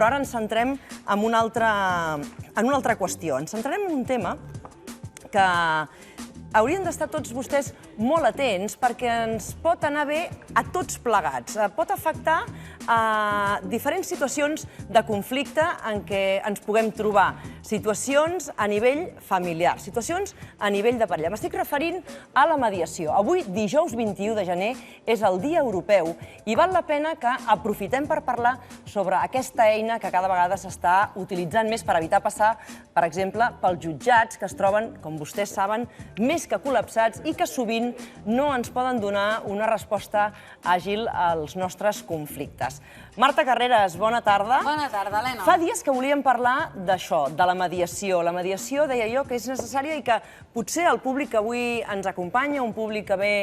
però ara ens centrem en una altra qüestió. Ens centrarem en un tema que haurien d'estar tots vostès molt atents perquè ens pot anar bé a tots plegats. Pot afectar a diferents situacions de conflicte en què ens puguem trobar. Situacions a nivell familiar, situacions a nivell de parella. M'estic referint a la mediació. Avui, dijous 21 de gener, és el Dia Europeu i val la pena que aprofitem per parlar sobre aquesta eina que cada vegada s'està utilitzant més per evitar passar, per exemple, pels jutjats que es troben, com vostès saben, més que col·lapsats i que sovint no ens poden donar una resposta àgil als nostres conflictes. Marta Carreras, bona tarda. Bona tarda, Helena. Fa dies que volíem parlar d'això, de la mediació. La mediació, deia jo, que és necessària i que potser el públic que avui ens acompanya, un públic que ve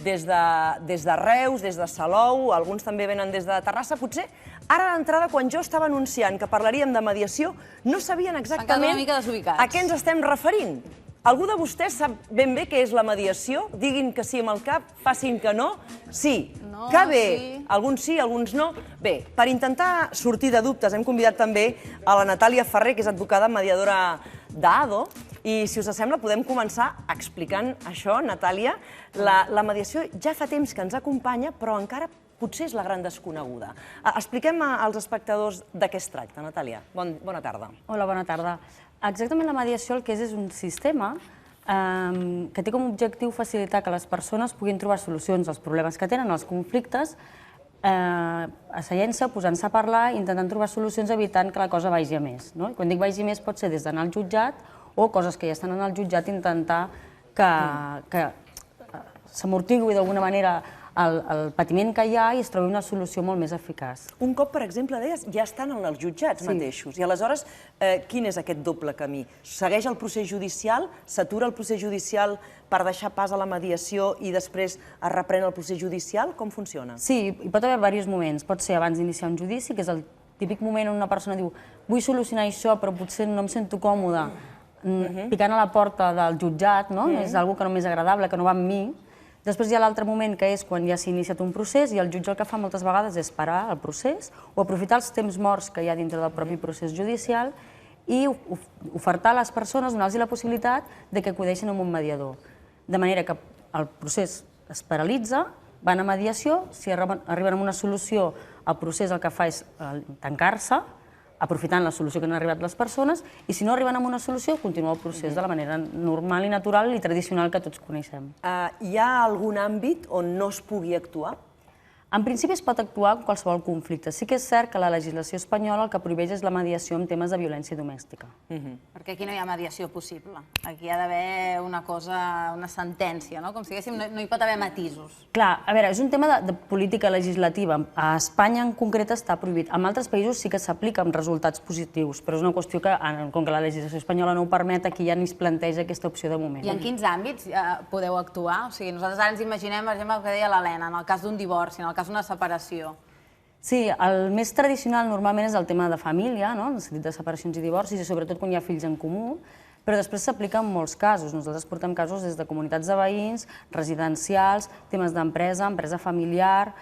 des de Reus, des de Salou, alguns també venen des de Terrassa, potser ara d'entrada, quan jo estava anunciant que parlaríem de mediació, no sabien exactament a què ens estem referint. Algú de vostès sap ben bé què és la mediació? Diguin que sí amb el cap, facin que no. Sí. Que bé. Alguns sí, alguns no. Bé, per intentar sortir de dubtes hem convidat també a la Natàlia Ferrer, que és advocada mediadora d'ADO, i si us sembla podem començar explicant això, Natàlia. La mediació ja fa temps que ens acompanya, però encara potser és la gran desconeguda. Expliquem als espectadors de què es tracta, Natàlia. Bona tarda. Hola, bona tarda. Exactament, la mediació el que és un sistema que té com a objectiu facilitar que les persones puguin trobar solucions als problemes que tenen, als conflictes, asseient-se, posant-se a parlar, intentant trobar solucions evitant que la cosa vagi a més. Quan dic vagi a més pot ser des d'anar al jutjat o coses que ja estan en el jutjat intentar que s'amortigui d'alguna manera el patiment que hi ha i es trobi una solució molt més eficaç. Un cop, per exemple, deies, ja estan en els jutjats mateixos. I aleshores, quin és aquest doble camí? Segueix el procés judicial? S'atura el procés judicial per deixar pas a la mediació i després es reprèn el procés judicial? Com funciona? Sí, hi pot haver diversos moments. Pot ser abans d'iniciar un judici, que és el típic moment on una persona diu vull solucionar això, però potser no em sento còmoda picant a la porta del jutjat, és una cosa no més agradable, que no va amb mi. Després hi ha l'altre moment, que és quan ja s'ha iniciat un procés i el jutge el que fa moltes vegades és parar el procés o aprofitar els temps morts que hi ha dintre del propi procés judicial i ofertar a les persones, donar-los la possibilitat de que acudeixin a un mediador. De manera que el procés es paralitza, van a mediació, si arriben a una solució, el procés el que fa és tancar-se, aprofitant la solució que han arribat les persones, i si no arriben a una solució, continua el procés de la manera normal i natural i tradicional que tots coneixem. Hi ha algun àmbit on no es pugui actuar? En principi es pot actuar en qualsevol conflicte. Sí que és cert que la legislació espanyola el que prohibeix és la mediació en temes de violència domèstica. Perquè aquí no hi ha mediació possible. Aquí hi ha d'haver una cosa, una sentència, com si diguéssim, no hi pot haver matisos. Clar, a veure, és un tema de política legislativa. A Espanya en concret està prohibit. En altres països sí que s'aplica amb resultats positius, però és una qüestió que, com que la legislació espanyola no ho permet, aquí ja ni es planteja aquesta opció de moment. I en quins àmbits podeu actuar? O sigui, nosaltres ara ens imaginem, per exemple, el que deia l'Helena, en el cas d'un divorci, en el cas d'una separació. Sí, el més tradicional normalment és el tema de família, en el sentit de separacions i divorcis, i sobretot quan hi ha fills en comú, però després s'aplica en molts casos. Nosaltres portem casos des de comunitats de veïns, residencials, temes d'empresa, empresa familiar,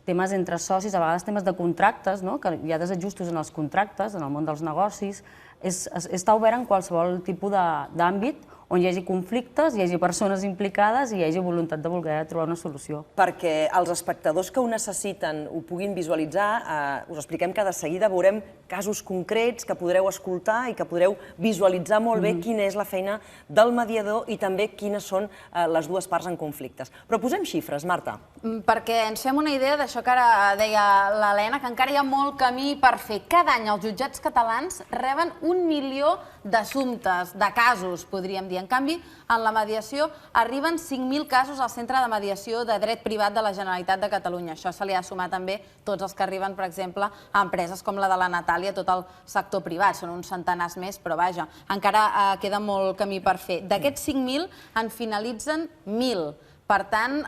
temes entre socis, a vegades temes de contractes, que hi ha desajustos en els contractes, en el món dels negocis. Està obert en qualsevol tipus d'àmbit on hi hagi conflictes, hi hagi persones implicades i hi hagi voluntat de voler trobar una solució. Perquè els espectadors que ho necessiten ho puguin visualitzar, us expliquem que de seguida veurem casos concrets que podreu escoltar i que podreu visualitzar molt bé quina és la feina del mediador i també quines són les dues parts en conflictes. Però posem xifres, Marta. Perquè ens fem una idea d'això que ara deia l'Helena, que encara hi ha molt camí per fer. Cada any els jutjats catalans reben 1 milió d'assumptes, de casos, podríem dir. En canvi, en la mediació arriben 5.000 casos al Centre de Mediació de Dret Privat de la Generalitat de Catalunya. Això se li ha de sumar també tots els que arriben, per exemple, a empreses com la de la Natàlia, tot el sector privat. Són uns centenars més, però vaja, encara queda molt camí per fer. D'aquests 5.000 en finalitzen 1.000. Per tant,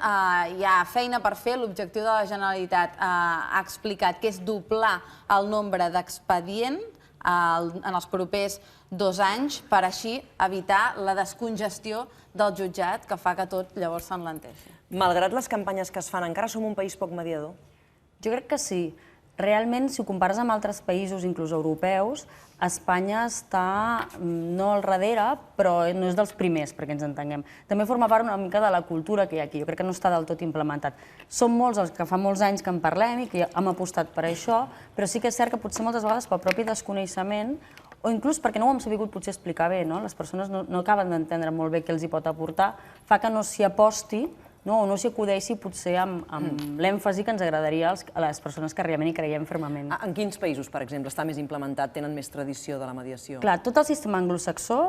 hi ha feina per fer. L'objectiu de la Generalitat ha explicat que és doblar el nombre d'expedients en els propers 2 anys per així evitar la descongestió del jutjat que fa que tot llavors s'enlenteixi. Malgrat les campanyes que es fan, encara som un país poc mediador? Jo crec que sí. realment, si ho compares amb altres països, inclús europeus, Espanya està no al darrere, però no és dels primers, perquè ens entenguem. També forma part una mica de la cultura que hi ha aquí. Jo crec que no està del tot implementat. Som molts els que fa molts anys que en parlem i que hem apostat per això, però sí que és cert que potser moltes vegades pel propi desconeixement o inclús perquè no ho hem sabut potser explicar bé, les persones no acaben d'entendre molt bé què els hi pot aportar, fa que no s'hi aposti o no s'hi acudeixi potser amb l'èmfasi que ens agradaria a les persones que realment hi creiem fermament. En quins països, per exemple, està més implementat, tenen més tradició de la mediació? Clar, tot el sistema anglosaxó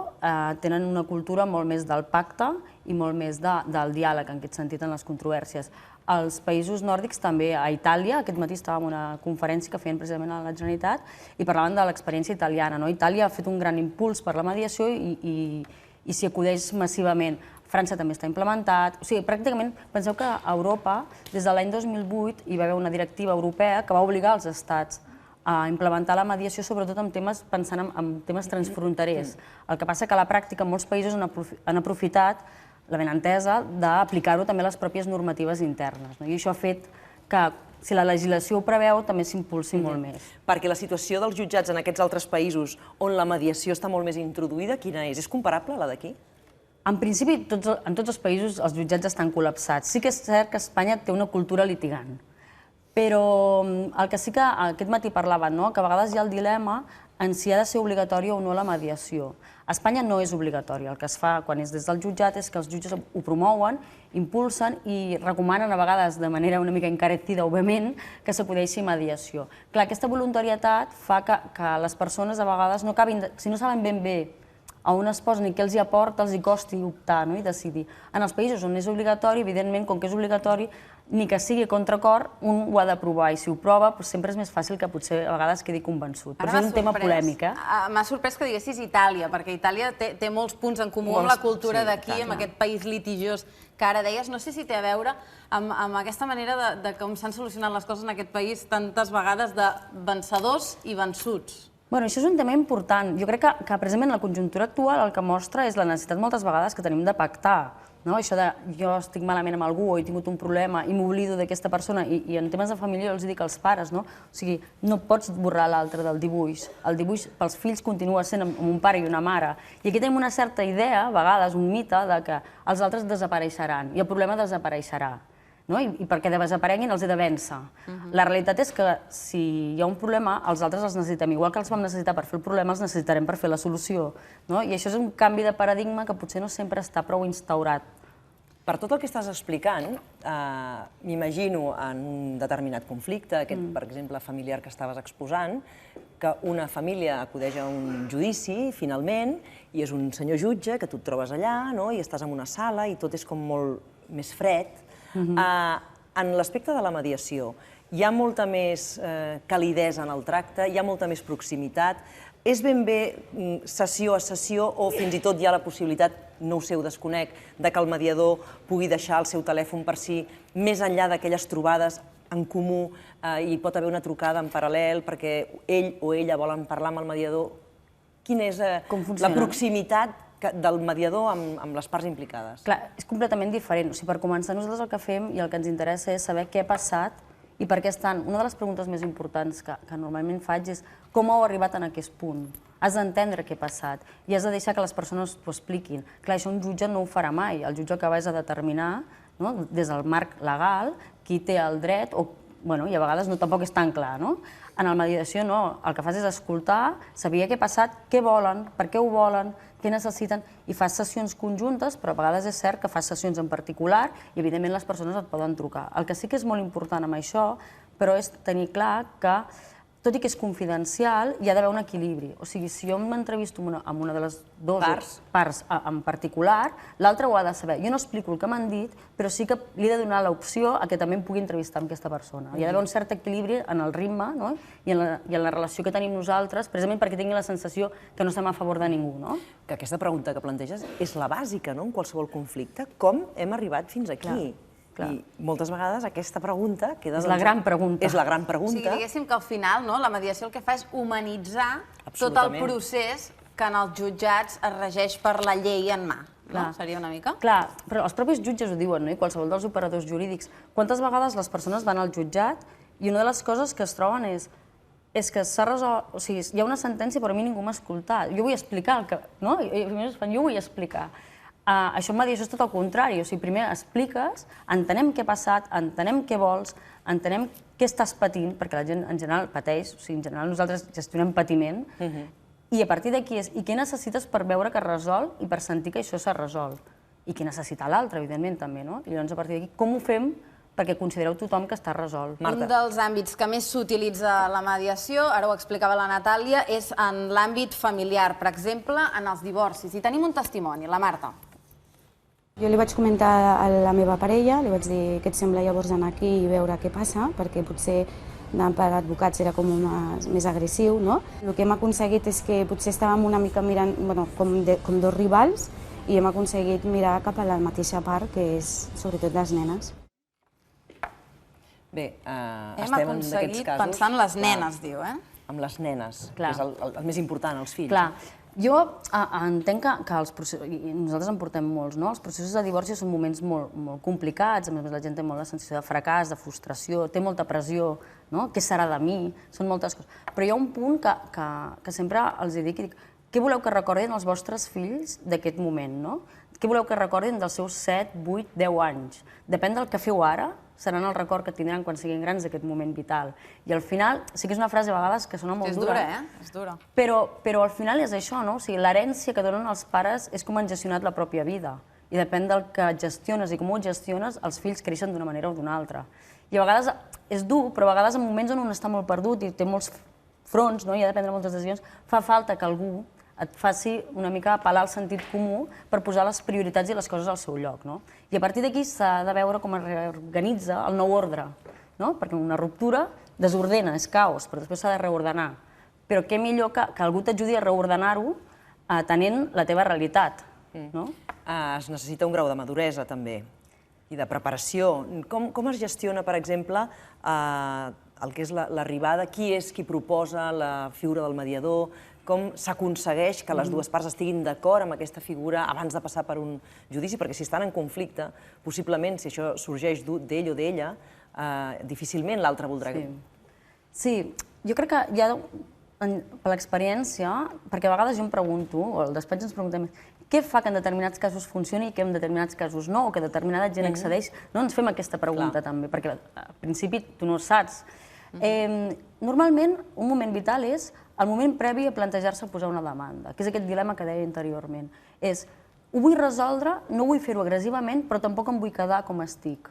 tenen una cultura molt més del pacte i molt més del diàleg, en aquest sentit, en les controvèrsies. Els països nòrdics també, a Itàlia, aquest matí estàvem en una conferència que feien precisament a la Generalitat i parlaven de l'experiència italiana. Itàlia ha fet un gran impuls per la mediació i s'hi acudeix massivament. França també està implementat. O sigui, pràcticament, penseu que a Europa, des de l'any 2008, hi va haver una directiva europea que va obligar els estats a implementar la mediació, sobretot pensant en temes transfronterers. El que passa que a la pràctica molts països han aprofitat la benentesa d'aplicar-ho també a les pròpies normatives internes. I això ha fet que, si la legislació ho preveu, també s'impulsi molt més. Perquè la situació dels jutjats en aquests altres països on la mediació està molt més introduïda, quina és? És comparable a la d'aquí? En principi, en tots els països els jutjats estan col·lapsats. Sí que és cert que Espanya té una cultura litigant, però el que sí que aquest matí parlaven, que a vegades hi ha el dilema en si ha de ser obligatòria o no la mediació. A Espanya no és obligatòria. El que es fa quan és des del jutjat és que els jutges ho promouen, impulsen i recomanen a vegades de manera una mica encarecida o vehement que s'acudeixi mediació. Clar, aquesta voluntarietat fa que les persones a vegades no acabin, si no saben ben bé a on es posen i què els hi aporta, els hi costi optar i decidir. En els països on és obligatori, evidentment, com que és obligatori, ni que sigui a contracor, un ho ha de provar, i si ho prova, sempre és més fàcil que potser a vegades quedi convençut. Per això és un tema polèmic. M'ha sorprès que diguessis Itàlia, perquè Itàlia té molts punts en comú amb la cultura d'aquí, amb aquest país litigiós que ara deies. No sé si té a veure amb aquesta manera de com s'han solucionat les coses en aquest país tantes vegades de vencedors i vençuts. Bueno, això és un tema important. Jo crec que precisament la conjuntura actual el que mostra és la necessitat moltes vegades que tenim de pactar. Això de jo estic malament amb algú o he tingut un problema i m'oblido d'aquesta persona, i en temes de família els dic als pares, o sigui, no pots borrar l'altre del dibuix. El dibuix pels fills continua sent amb un pare i una mare. I aquí tenim una certa idea, a vegades un mite, de que els altres desapareixeran i el problema desapareixerà. I perquè desapareguin els he de vèncer. La realitat és que si hi ha un problema, els altres els necessitem. Igual que els vam necessitar per fer el problema, els necessitarem per fer la solució. I això és un canvi de paradigma que potser no sempre està prou instaurat. Per tot el que estàs explicant, m'imagino en un determinat conflicte, aquest, per exemple, familiar que estaves exposant, que una família acudeix a un judici, finalment, i és un senyor jutge que tu et trobes allà, i estàs en una sala i tot és com molt més fred. En l'aspecte de la mediació, hi ha molta més calidesa en el tracte, hi ha molta més proximitat. És ben bé sessió a sessió o fins i tot hi ha la possibilitat, no ho sé, ho desconec, que el mediador pugui deixar el seu telèfon per si, més enllà d'aquelles trobades en comú, hi pot haver una trucada en paral·lel perquè ell o ella volen parlar amb el mediador. Quina és la proximitat del mediador amb les parts implicades? Clar, és completament diferent. Per començar, nosaltres el que fem i el que ens interessa és saber què ha passat i per què estan. Una de les preguntes més importants que normalment faig és com heu arribat en aquest punt? Has d'entendre què ha passat i has de deixar que les persones t'ho expliquin. Clar, això un jutge no ho farà mai. El jutge el que va és a determinar, des del marc legal, qui té el dret i a vegades tampoc és tan clar. En la mediació no, el que fas és escoltar, saber què ha passat, què volen, per què ho volen, què necessiten, i fas sessions conjuntes, però a vegades és cert que fas sessions en particular i evidentment les persones et poden trucar. El que sí que és molt important amb això, però és tenir clar que, tot i que és confidencial, hi ha d'haver un equilibri. O sigui, si jo m'entrevisto amb una de les dues parts en particular, l'altra ho ha de saber. Jo no explico el que m'han dit, però sí que li he de donar l'opció a que també em pugui entrevistar amb aquesta persona. Hi ha d'haver un cert equilibri en el ritme i en la relació que tenim nosaltres, precisament perquè tingui la sensació que no estem a favor de ningú. Que aquesta pregunta que planteges és la bàsica en qualsevol conflicte. Com hem arribat fins aquí? I moltes vegades aquesta pregunta queda... És la gran pregunta. És la gran pregunta. O sigui, diguéssim que al final la mediació el que fa és humanitzar tot el procés que en els jutjats es regeix per la llei en mà. Seria una mica? Clar, però els propis jutges ho diuen, i qualsevol dels operadors jurídics. Quantes vegades les persones van al jutjat I una de les coses que es troben és que s'ha resolt, o sigui, hi ha una sentència però a mi ningú m'ha escoltat. Jo vull explicar el que, no? Jo vull explicar. Això en mediació és tot el contrari, o sigui, primer expliques, entenem què ha passat, entenem què vols, entenem què estàs patint, perquè la gent en general pateix, o sigui, en general nosaltres gestionem patiment, i a partir d'aquí és, i què necessites per veure que es resol i per sentir que això s'ha resolt? I què necessita l'altre, evidentment, també, no? I llavors, a partir d'aquí, com ho fem perquè considereu tothom que està resolt? Un dels àmbits que més s'utilitza la mediació, ara ho explicava la Natàlia, és en l'àmbit familiar, per exemple, en els divorcis. I tenim un testimoni, la Marta. Jo li vaig comentar a la meva parella, li vaig dir què et sembla llavors anar aquí i veure què passa, perquè potser anar per advocats era com més agressiu, no? El que hem aconseguit és que potser estàvem una mica mirant com dos rivals i hem aconseguit mirar cap a la mateixa part, que és sobretot les nenes. Bé, Hem estem en d'aquests aconseguit casos... pensar en les nenes, diu, eh? Amb les nenes, que Clar. és el més important, els fills. Clar, jo entenc que els processos, i nosaltres en portem molts, no? Els processos de divorci són moments molt complicats, a més la gent té molta sensació de fracàs, de frustració, té molta pressió, no? Què serà de mi? Són moltes coses. Però hi ha un punt que sempre els dic, què voleu que recordin els vostres fills d'aquest moment, no? Què voleu que recordin dels seus 7, 8, 10 anys? Depèn del que feu ara, seran el record que tindran quan siguin grans d'aquest moment vital. I al final, sí que és una frase a vegades que sona molt dura. És dura, eh? És dura. Però al final és això, no? O sigui, l'herència que donen els pares és com han gestionat la pròpia vida. I depèn del que gestiones i com ho gestiones, els fills creixen d'una manera o d'una altra. I a vegades és dur, però a vegades en moments on un està molt perdut i té molts fronts, no? I ha de prendre moltes decisions, fa falta que algú et faci una mica apel·lar al sentit comú per posar les prioritats i les coses al seu lloc, no? I a partir d'aquí s'ha de veure com es reorganitza el nou ordre, no? Perquè una ruptura desordena, és caos, però després s'ha de reordenar. Però què millor que algú t'ajudi a reordenar-ho atenent la teva realitat, no? Es necessita un grau de maduresa, també, i de preparació. Com es gestiona, per exemple, el que és l'arribada? Qui és qui proposa la figura del mediador? Com s'aconsegueix que les dues parts estiguin d'acord amb aquesta figura abans de passar per un judici? Perquè si estan en conflicte, possiblement, si això sorgeix d'ell o d'ella, difícilment l'altre voldrà... Sí, jo crec que hi ha, per l'experiència, perquè a vegades jo em pregunto, o al despatx ens preguntem, què fa que en determinats casos funcioni i que en determinats casos no, o que determinada gent accedeix? No ens fem aquesta pregunta també, perquè al principi tu no saps. Normalment, un moment vital és el moment previ a plantejar-se posar una demanda, que és aquest dilema que deia anteriorment. És, ho vull resoldre, no vull fer-ho agressivament, però tampoc em vull quedar com estic.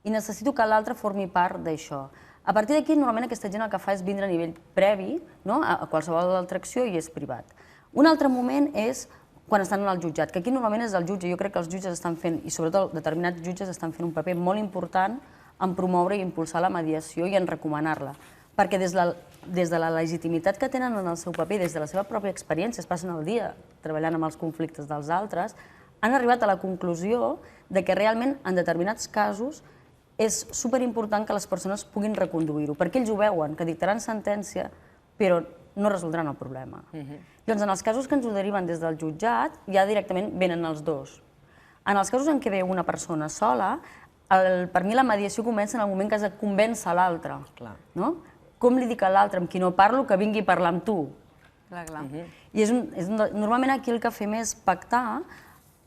I necessito que l'altre formi part d'això. A partir d'aquí, normalment aquesta gent el que fa és vindre a nivell previ, a qualsevol altra acció, i és privat. Un altre moment és quan estan en el jutjat, que aquí normalment és el jutge. Jo crec que els jutges estan fent, i sobretot determinats jutges estan fent un paper molt important en promoure i impulsar la mediació i en recomanar-la. Perquè des de la legitimitat que tenen en el seu paper, des de la seva pròpia experiència, es passen el dia treballant amb els conflictes dels altres, han arribat a la conclusió de que realment en determinats casos és superimportant que les persones puguin reconduir-ho, perquè ells ho veuen, que dictaran sentència, però no resoldran el problema. Llavors, en els casos que ens ho deriven des del jutjat, ja directament venen els dos. En els casos en què ve una persona sola, per mi la mediació comença en el moment que has de convèncer l'altre. Com li dic a l'altre amb qui no parlo que vingui a parlar amb tu? I normalment aquí el que fem és pactar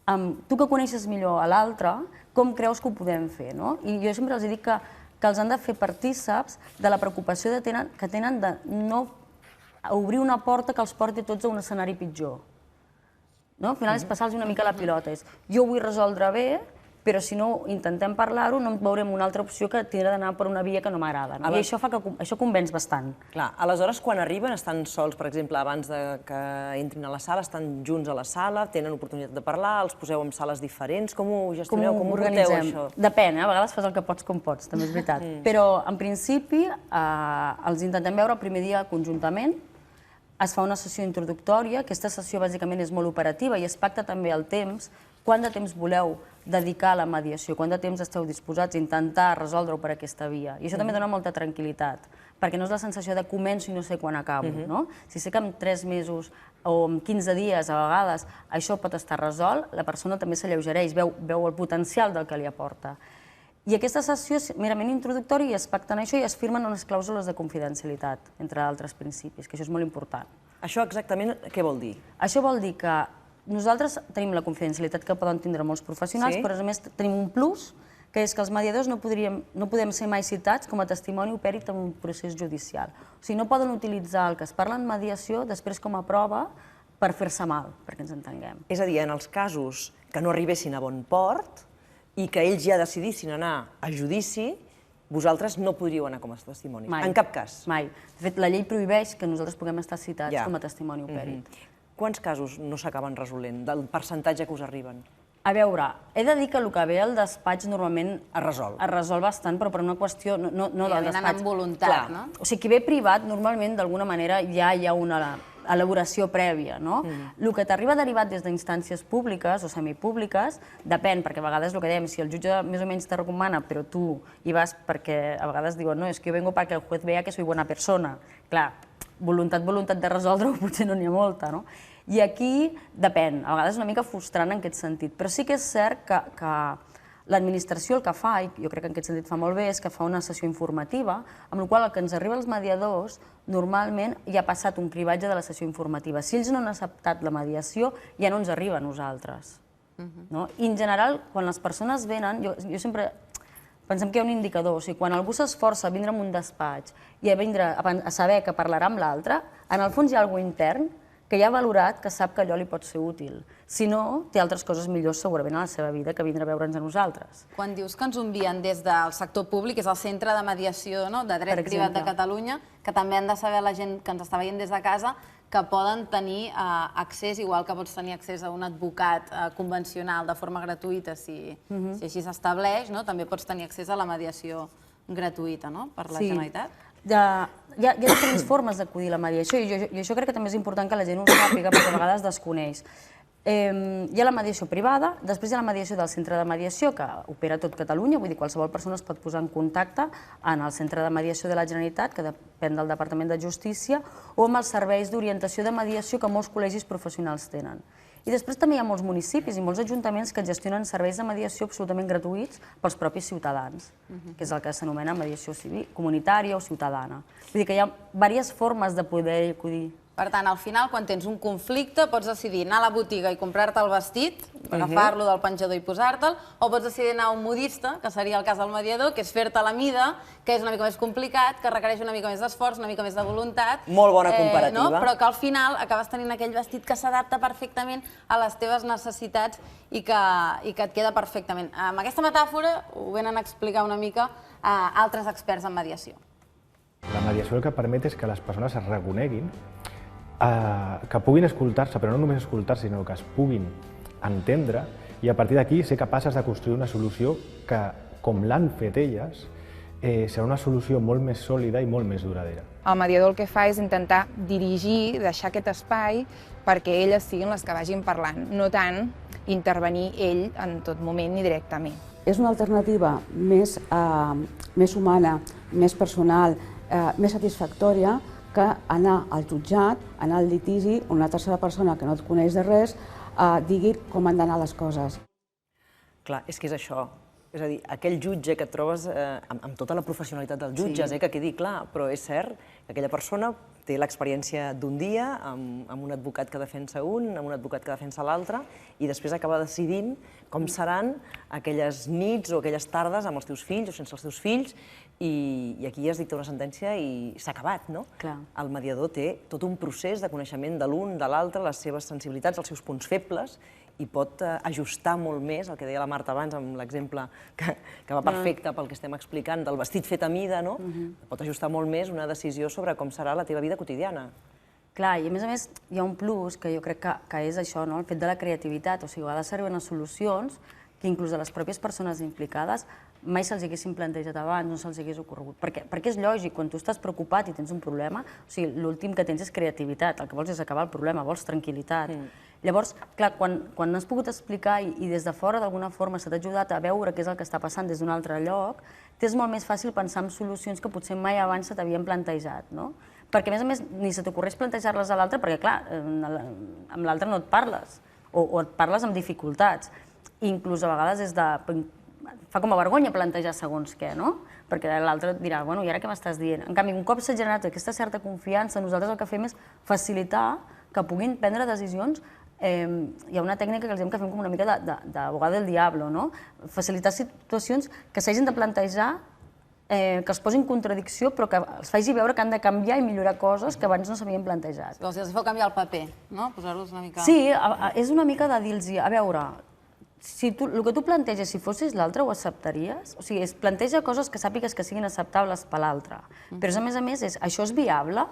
amb tu que coneixes millor a l'altre, com creus que ho podem fer, no? I jo sempre els dic que els han de fer partíceps de la preocupació que tenen de no obrir una porta que els porti tots a un escenari pitjor. Al final és passar-los una mica la pilota. Jo ho vull resoldre bé, però si no intentem parlar-ho, no veurem una altra opció que tindrà d'anar per una via que no m'agrada. I això convenç bastant. Clar, aleshores, quan arriben, estan sols, per exemple, abans que entrin a la sala, estan junts a la sala, tenen oportunitat de parlar, els poseu en sales diferents, com ho gestioneu, com ho porteu, això? Depèn, a vegades fas el que pots com pots, també és veritat. Però, en principi, els intentem veure el primer dia conjuntament, es fa una sessió introductòria, aquesta sessió bàsicament és molt operativa i es pacta també el temps, quant de temps voleu dedicar a la mediació, quant de temps esteu disposats a intentar resoldre-ho per aquesta via. I això també dona molta tranquil·litat, perquè no és la sensació de començo i no sé quan acabo. Si sé que en 3 mesos o en 15 dies, a vegades, això pot estar resolt, la persona també s'alleugereix, veu el potencial del que li aporta. I aquesta sessió és merament introductòria i es pacten això i es firmen unes clàusules de confidencialitat, entre altres principis, que això és molt important. Això exactament què vol dir? Això vol dir que nosaltres tenim la confidencialitat que poden tindre molts professionals, però a més tenim un plus, que és que els mediadors no podem ser mai citats com a testimoni o pèrit en un procés judicial. O sigui, no poden utilitzar el que es parla en mediació després com a prova per fer-se mal, perquè ens entenguem. És a dir, en els casos que no arribessin a bon port i que ells ja decidissin anar a judici, vosaltres no podríeu anar com a testimonis. Mai. En cap cas. Mai. De fet, la llei prohibeix que nosaltres puguem estar citats com a testimoni o pèrit. Quants casos no s'acaben resolent, del percentatge que us arriben? A veure, he de dir que el que ve al despatx normalment Es resol. Es resol bastant, però per una qüestió no del venen despatx. amb voluntat, no? O sigui, qui ve privat, normalment, d'alguna manera, ja hi ha una elaboració prèvia, no? El que t'arriba derivat des d'instàncies públiques o semipúbliques depèn, perquè a vegades el que dèiem, si el jutge més o menys te recomana, però tu hi vas perquè a vegades diuen no, és que jo vengo perquè el juez vea que soy buena persona. Clar, voluntat de resoldre-ho potser no n'hi ha molta, no? I aquí depèn, a vegades és una mica frustrant en aquest sentit, però sí que és cert que l'administració el que fa, i jo crec que en aquest sentit fa molt bé, és que fa una sessió informativa, amb la qual el que ens arriba als mediadors normalment ja ha passat un cribatge de la sessió informativa. Si ells no han acceptat la mediació, ja no ens arriba a nosaltres. I en general, quan les persones venen, jo sempre pensem que hi ha un indicador, o sigui, quan algú s'esforça a vindre a un despatx i a saber que parlarà amb l'altre, en el fons hi ha alguna cosa intern que ja ha valorat que sap que allò li pot ser útil. Si no, té altres coses millors segurament a la seva vida que vindre a veure'ns a nosaltres. Quan dius que ens ho envien des del sector públic, és el Centre de Mediació de Dret Privat de Catalunya, que també han de saber la gent que ens està veient des de casa que poden tenir accés, igual que pots tenir accés a un advocat convencional de forma gratuïta, si així s'estableix, també pots tenir accés a la mediació gratuïta per la Generalitat. Hi ha diferents formes d'acudir a la mediació i això crec que també és important que la gent ho sàpiga perquè a vegades desconeix. Hi ha la mediació privada, després hi ha la mediació del centre de mediació que opera a tot Catalunya, vull dir, qualsevol persona es pot posar en contacte en el centre de mediació de la Generalitat, que depèn del Departament de Justícia, o amb els serveis d'orientació de mediació que molts col·legis professionals tenen. I després també hi ha molts municipis i molts ajuntaments que gestionen serveis de mediació absolutament gratuïts pels propis ciutadans, que és el que s'anomena mediació civil, comunitària o ciutadana. Vull dir que hi ha diverses formes de poder acudir. Per tant, al final, quan tens un conflicte, pots decidir anar a la botiga i comprar-te el vestit, agafar-lo del penjador i posar-te'l, o pots decidir anar a un modista, que seria el cas del mediador, que és fer-te la mida, que és una mica més complicat, que requereix una mica més d'esforç, una mica més de voluntat. Molt bona comparativa. Però que al final acabes tenint aquell vestit que s'adapta perfectament a les teves necessitats i que et queda perfectament. Amb aquesta metàfora ho venen a explicar una mica altres experts en mediació. La mediació el que permet és que les persones es reconeguin, que puguin escoltar-se, però no només escoltar-se, sinó que es puguin entendre i a partir d'aquí ser capaces de construir una solució que, com l'han fet elles, serà una solució molt més sòlida i molt més duradera. El mediador el que fa és intentar dirigir, deixar aquest espai perquè elles siguin les que vagin parlant, no tant intervenir ell en tot moment ni directament. És una alternativa més humana, més personal, més satisfactòria que anar al jutjat, anar al litigi, on una tercera persona que no et coneix de res digui com han d'anar les coses. Clar, és que és això. És a dir, aquell jutge que et trobes amb tota la professionalitat dels jutges, que quedi clar, però és cert que aquella persona té l'experiència d'un dia amb un advocat que defensa un, amb un advocat que defensa l'altre, i després acaba decidint com seran aquelles nits o aquelles tardes amb els teus fills o sense els teus fills, i aquí es dicta una sentència i s'ha acabat, no? El mediador té tot un procés de coneixement de l'un, de l'altre, les seves sensibilitats, els seus punts febles, i pot ajustar molt més, el que deia la Marta abans, amb l'exemple que va perfecte pel que estem explicant, del vestit fet a mida, no? Pot ajustar molt més una decisió sobre com serà la teva vida quotidiana. Clar, i a més hi ha un plus que jo crec que és això, el fet de la creativitat, o sigui, a vegades s'arriben a solucions que inclús a les pròpies persones implicades mai se'ls haguessin plantejat abans, no se'ls hagués ocorregut. Perquè és lògic, quan tu estàs preocupat i tens un problema, o sigui, l'últim que tens és creativitat, el que vols és acabar el problema, vols tranquil·litat. Llavors, clar, quan has pogut explicar i des de fora d'alguna forma s'ha ajudat a veure què és el que està passant des d'un altre lloc, t'és molt més fàcil pensar en solucions que potser mai abans se t'havien plantejat, no? Perquè, a més, ni se t'ocorreix plantejar-les a l'altre, perquè, clar, amb l'altre no et parles, o et parles amb dificultats. Inclús a vegades fa com a vergonya plantejar segons què, no? Perquè l'altre dirà, bueno, i ara què m'estàs dient? En canvi, un cop s'ha generat aquesta certa confiança, nosaltres el que fem és facilitar que puguin prendre decisions. Hi ha una tècnica que els diem que fem com una mica d'abogado del diablo, no? Facilitar situacions que s'hagin de plantejar, que els posin contradicció, però que els faci veure que han de canviar i millorar coses que abans no s'havien plantejat. Els feu canviar el paper, no? Posar-los una mica... Sí, és una mica de dir-los, a veure, si el que tu planteges, si fossis l'altre, ho acceptaries? O sigui, es planteja coses que sàpigues que siguin acceptables per l'altre. Però, a més, això és viable?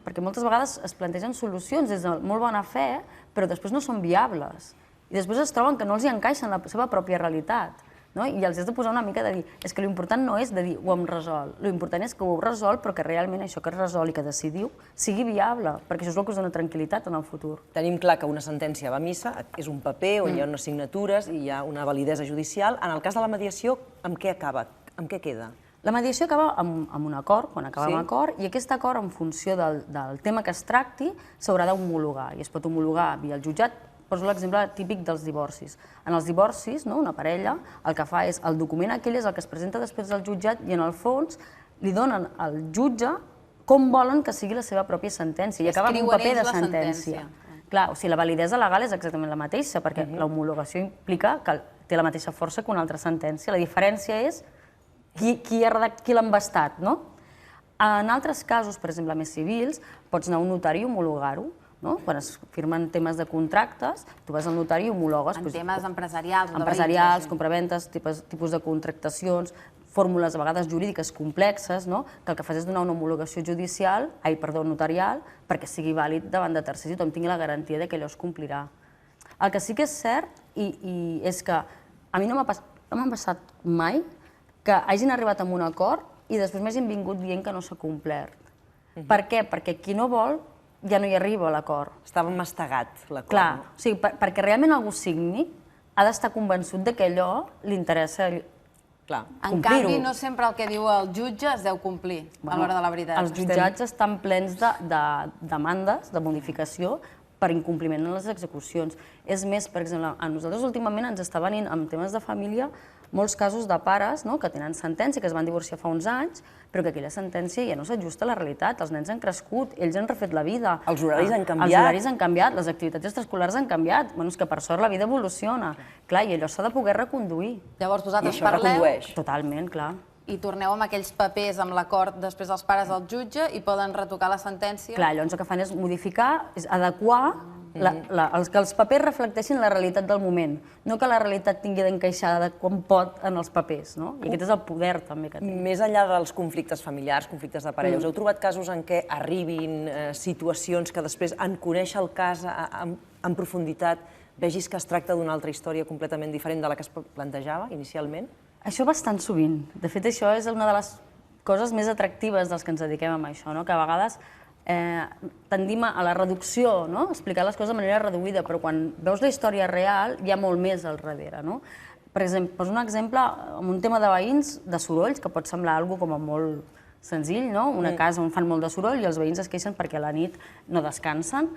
Perquè moltes vegades es plantegen solucions des de molt bona fe, però després no són viables. I després es troben que no els hi encaixa en la seva pròpia realitat. I els has de posar una mica de dir, és que l'important no és de dir ho hem resolt, l'important és que ho heu resolt però que realment això que es resol i que decidiu sigui viable, perquè això és el que us dona tranquil·litat en el futur. Tenim clar que una sentència va a missa, és un paper on hi ha unes signatures i hi ha una validesa judicial. En el cas de la mediació, amb què acaba? Amb què queda? La mediació acaba amb un acord, quan acaba amb acord, i aquest acord, en funció del tema que es tracti, s'haurà d'homologar, i es pot homologar via el jutjat. Poso l'exemple típic dels divorcis. En els divorcis, una parella, el que fa és el document aquell és el que es presenta després del jutjat i en el fons li donen al jutge com volen que sigui la seva pròpia sentència i acaba amb un paper de sentència. Clar, o sigui, la validesa legal és exactament la mateixa perquè l'homologació implica que té la mateixa força que una altra sentència. La diferència és qui l'ha embastat, no? En altres casos, per exemple, més civils, pots anar a un notari i homologar-ho. Quan es firmen temes de contractes, tu vas al notari i homologues. En temes empresarials. Empresarials, compraventes, tipus de contractacions, fórmules a vegades jurídiques complexes, que el que fas és donar una homologació notarial perquè sigui vàlid davant de tercers i tothom tingui la garantia que allò es complirà. El que sí que és cert és que a mi no m'ha passat mai que hagin arribat a un acord i després m'hagin vingut dient que no s'ha complert. Per què? Perquè qui no vol ja no hi arriba a l'acord. Estava mastegat, l'acord. Clar, o sigui, perquè realment algú signi, ha d'estar convençut que allò li interessa complir-ho. En canvi, no sempre el que diu el jutge es deu complir a l'hora de la veritat. Els jutjats estan plens de demandes de modificació per incompliment en les execucions. És més, per exemple, a nosaltres últimament ens està venint amb temes de família molts casos de pares que tenen sentència, que es van divorciar fa uns anys, però que aquella sentència ja no s'ajusta a la realitat. Els nens han crescut, ells han refet la vida. Els horaris han canviat. Els horaris han canviat, les activitats extraescolars han canviat. És que per sort la vida evoluciona. Clar, i allò s'ha de poder reconduir. Llavors vosaltres parleu... I això recondueix. Totalment, clar. I torneu amb aquells papers amb l'acord després dels pares al jutge i poden retocar la sentència? Clar, llavors el que fan és modificar, és adequar que els papers reflecteixin la realitat del moment, no que la realitat tingui d'encaixar quan pot en els papers, no? I aquest és el poder també que té. Més enllà dels conflictes familiars, conflictes de parella, us heu trobat casos en què arribin situacions que després, en conèixer el cas en profunditat, vegis que es tracta d'una altra història completament diferent de la que es plantejava inicialment? Això bastant sovint. De fet, això és una de les coses més atractives dels que ens dediquem a això, que a vegades tendim a la reducció, explicar les coses de manera reduïda, però quan veus la història real hi ha molt més al darrere. Per exemple, poso un exemple amb un tema de veïns, de sorolls, que pot semblar alguna cosa molt senzill, una casa on fan molt de soroll i els veïns es queixen perquè a la nit no descansen.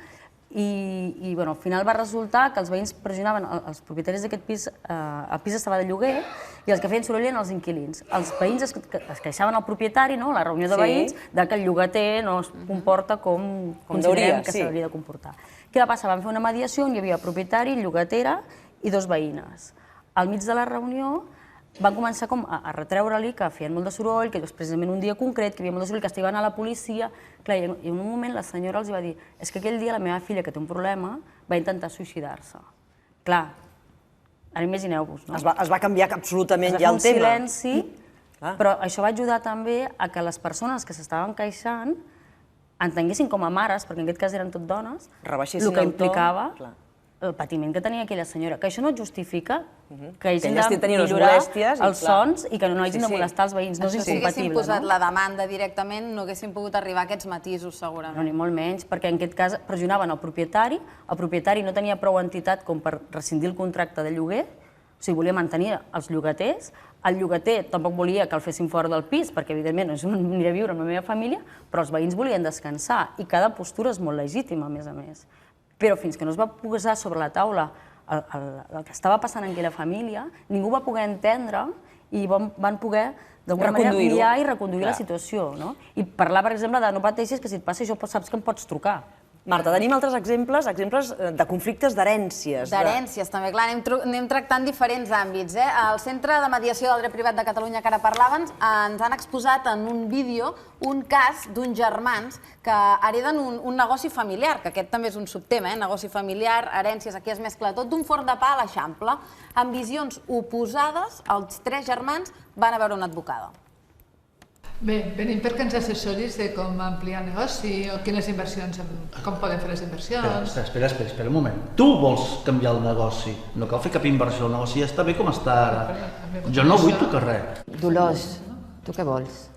I al final va resultar que els veïns pressionaven els propietaris d'aquest pis, el pis estava de lloguer i els que feien soroll eren els inquilins. Els veïns es queixaven al propietari, la reunió de veïns, que el llogater no es comporta com considerem que s'hauria de comportar. Què va passar? Vam fer una mediació on hi havia propietari, llogatera i 2 veïnes. Al mig de la reunió van començar a retreure-li que feien molt de soroll, que precisament un dia concret, que hi havia molt de soroll, que estaven a la policia. Clar, i en un moment la senyora els va dir és que aquell dia la meva filla, que té un problema, va intentar suïcidar-se. Clar, ara imagineu-vos, no? Es va canviar absolutament ja el tema. Es va fer un silenci, però això va ajudar també a que les persones que s'estaven queixant entenguessin com a mares, perquè en aquest cas eren tot dones, el que implicava el patiment que tenia aquella senyora, que això no justifica que hagin de millorar els sons i que no hagin de molestar els veïns, no és incompatible. Si haguessin posat la demanda directament no haguessin pogut arribar a aquests matisos, segurament. No, ni molt menys, perquè en aquest cas pressionaven el propietari no tenia prou entitat com per rescindir el contracte de lloguer, o sigui, volia mantenir els llogaters, el llogater tampoc volia que el fessin fora del pis, perquè evidentment no és aniré a viure amb la meva família, però els veïns volien descansar i cada postura és molt legítima, a més. Però fins que no es va posar sobre la taula el que estava passant en aquella família, ningú va poder entendre i van poder d'alguna manera mirar i reconduir la situació. I parlar, per exemple, de no pateixis, que si et passa això saps que em pots trucar. Marta, tenim altres exemples de conflictes d'herències. D'herències, també. Clar, anem tractant diferents àmbits. El Centre de Mediació del Dret Privat de Catalunya, que ara parlaven, ens han exposat en un vídeo un cas d'uns germans que hereden un negoci familiar, que aquest també és un subtema, negoci familiar, herències, aquí es mescla tot, d'un forn de pa a l'Eixample. Amb visions oposades, els 3 germans van a veure una advocada. Bé, venim perquè ens assessoris de com ampliar negoci o quines inversions, com poden fer les inversions. Espera un moment. Tu vols canviar el negoci, no cal fer cap inversió, el negoci ja està bé com està ara. Jo no vull tocar res. Dolors, tu què vols?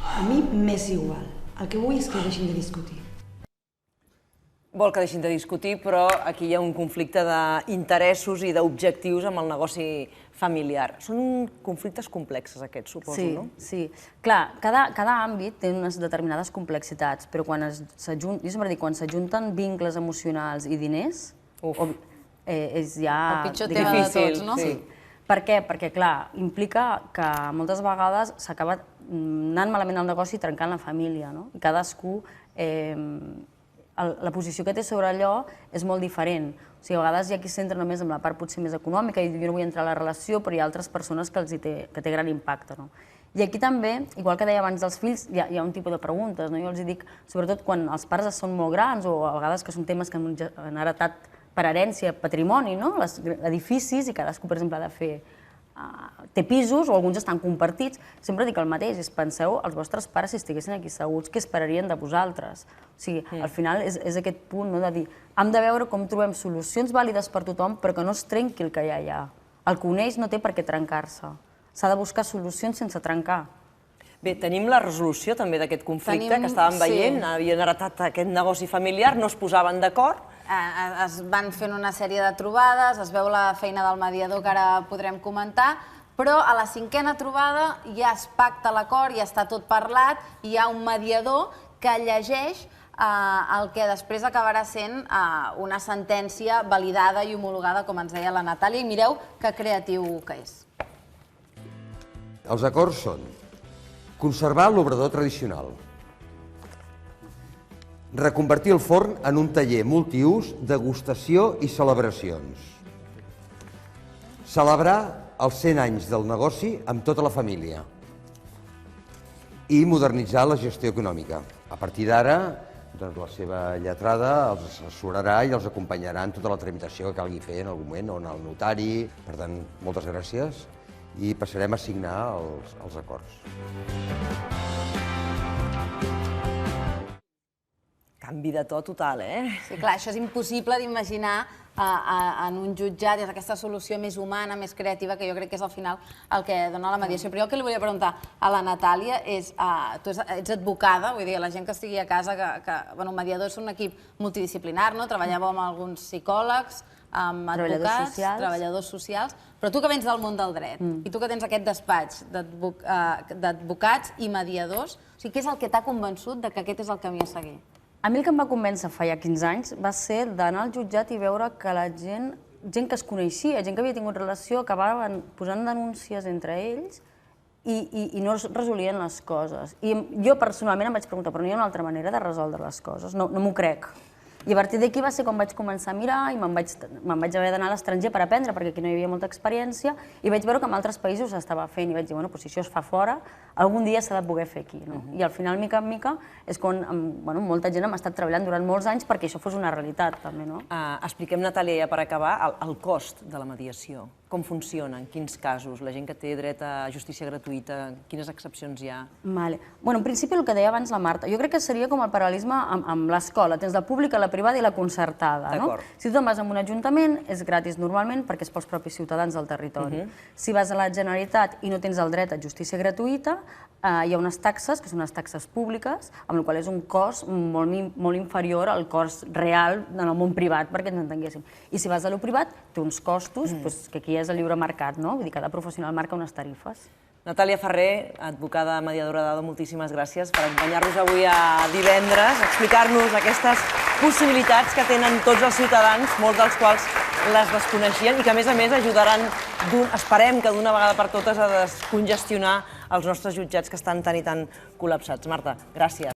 A mi m'és igual. El que vull és que deixin de discutir. Vol que deixin de discutir, però aquí hi ha un conflicte d'interessos i d'objectius amb el negoci familiar. Són conflictes complexes aquests, suposo, no? Sí. Clar, cada àmbit té unes determinades complexitats, però quan s'ajunten vincles emocionals i diners, és ja el pitjor tema de tots, no? Sí. Per què? Perquè, clar, implica que moltes vegades s'acaba anant malament el negoci i trencant la família, no? I cadascú, la posició que té sobre allò és molt diferent. O sigui, a vegades hi ha qui es centra només en la part potser més econòmica i jo no vull entrar a la relació, però hi ha altres persones que té gran impacte. I aquí també, igual que deia abans dels fills, hi ha un tipus de preguntes. Jo els dic, sobretot quan els pares són molt grans o a vegades que són temes que han heretat per herència, patrimoni, edificis, i cadascú, per exemple, ha de fer té pisos o alguns estan compartits, sempre dic el mateix, penseu els vostres pares si estiguessin aquí seguts, què esperarien de vosaltres? O sigui, al final és aquest punt de dir, hem de veure com trobem solucions vàlides per tothom però que no es trenqui el que ja hi ha. El que uneix no té per què trencar-se. S'ha de buscar solucions sense trencar. Bé, tenim la resolució també d'aquest conflicte que estàvem veient, havien heretat aquest negoci familiar, no es posaven d'acord. Es van fent una sèrie de trobades, es veu la feina del mediador que ara podrem comentar, però a la 5a trobada ja es pacta l'acord, ja està tot parlat, i hi ha un mediador que llegeix el que després acabarà sent una sentència validada i homologada, com ens deia la Natàlia, i mireu que creatiu que és. Els acords són conservar l'obrador tradicional, reconvertir el forn en un taller multiús, degustació i celebracions, celebrar els 100 anys del negoci amb tota la família i modernitzar la gestió econòmica. A partir d'ara, la seva lletrada els assessorarà i els acompanyarà en tota la tramitació que calgui fer en algun moment, o en el notari. Per tant, moltes gràcies i passarem a signar els acords. Canvi de to total, Sí, clar, això és impossible d'imaginar en un jutjat, és aquesta solució més humana, més creativa, que jo crec que és al final el que dona la mediació. Però jo el que li volia preguntar a la Natàlia és, tu ets advocada, vull dir, la gent que estigui a casa, mediadors són un equip multidisciplinar, treballàveu amb alguns psicòlegs, amb advocats, treballadors socials, però tu que vens del món del dret i tu que tens aquest despatx d'advocats i mediadors, què és el que t'ha convençut que aquest és el camí a seguir? A mi el que em va convèncer fa ja 15 anys va ser d'anar al jutjat i veure que la gent que es coneixia, gent que havia tingut relació, acabaven posant denúncies entre ells i no es resolien les coses. I jo personalment em vaig preguntar, però no hi ha una altra manera de resoldre les coses? No m'ho crec. I a partir d'aquí va ser quan vaig començar a mirar i me'n vaig haver d'anar a l'estranger per aprendre, perquè aquí no hi havia molta experiència, i vaig veure que en altres països s'estava fent, i vaig dir, bueno, si això es fa fora, algun dia s'ha de poder fer aquí. I al final, mica en mica, és quan molta gent hem estat treballant durant molts anys perquè això fos una realitat, també. Expliquem, Natàlia, ja per acabar, el cost de la mediació. Com funciona? En quins casos? La gent que té dret a justícia gratuïta, quines excepcions hi ha? En principi, el que deia abans la Marta, jo crec que seria com el paral·lelisme amb l'escola. Tens la pública, la privada i la concertada. Si tu te'n vas a un ajuntament, és gratis normalment perquè és pels propis ciutadans del territori. Si vas a la Generalitat i no tens el dret a justícia gratuïta, hi ha unes taxes, que són unes taxes públiques, amb la qual és un cost molt inferior al cost real en el món privat, perquè ens entenguéssim. I si vas a lo privat, té uns costos, que aquí és el lliure mercat, no? Vull dir, cada professional marca unes tarifes. Natàlia Ferrer, advocada mediadora d'ADO, moltíssimes gràcies per acompanyar-nos avui a divendres, explicar-nos aquestes possibilitats que tenen tots els ciutadans, molts dels quals les desconeixien i que, a més, ajudaran, esperem que d'una vegada per totes, a descongestionar els nostres jutjats que estan tan i tan col·lapsats. Marta, gràcies.